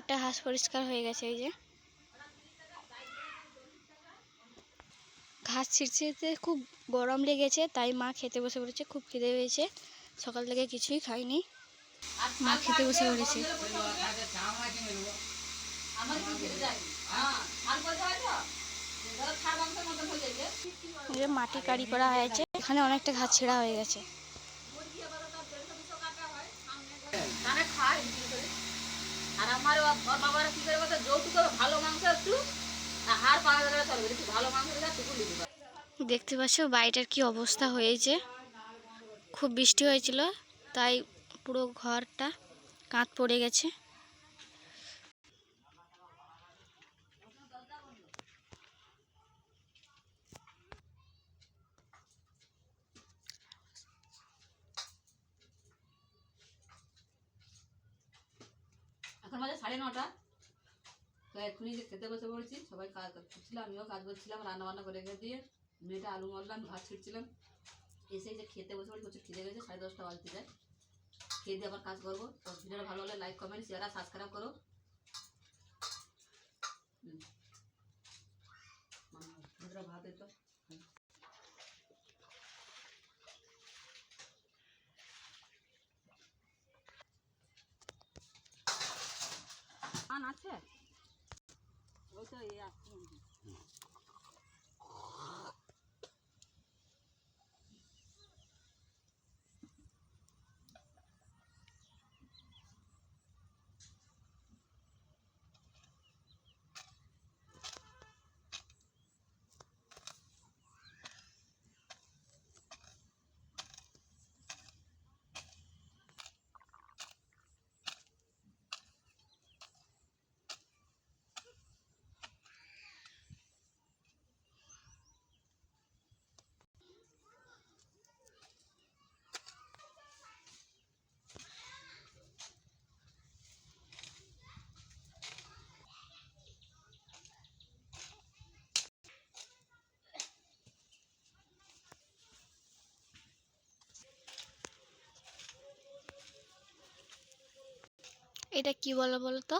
একটা হাঁস পরিষ্কার হয়ে গেছে। এই যে ঘাস ছিঁড়তে খুব গরম লেগেছে, তাই মা খেতে বসে পড়েছে। খুব খিদে পেয়েছে, সকাল থেকে কিছুই খাইনি। মা খেতে বসে পড়েছে। মাটি কারি করা হয়েছে, এখানে অনেকটা ঘাস ছেঁড়া হয়ে গেছে। আর আমার বাবারা কি করে বলতো, যৌতুক ভালো মাংস একটু হাড় পাওয়া গেলে চলবে, একটু ভালো মাংস দেখতে পাচ্ছ বাড়িটার কি অবস্থা হয়েছে। খুব বৃষ্টি হয়েছিল, তাই পুরো ঘরটা কাঁচ পড়ে গেছে। এখন বাজে 9:30। তো এখনই খেতে বসে পড়েছি। সবাই কাজ করছিলাম, আমিও কাজ করছিলাম, রান্না বান্না করে রেখে দিয়ে মেয়েটা আলু মারলাম, ভাত ছিঁড়ছিলাম। এসে যে খেতে বসে পড়ি, প্রচুর খিদে গেছে। 10:30 বাজতে যায়। খেয়ে দিয়ে আবার কাজ করবো। তো ভিডিওটা ভালো হলে লাইক, কমেন্ট, শেয়ার আর সাবস্ক্রাইব করো। ভাত তো আছে, ওই তো এই আসছে। এটা কি বলো তো?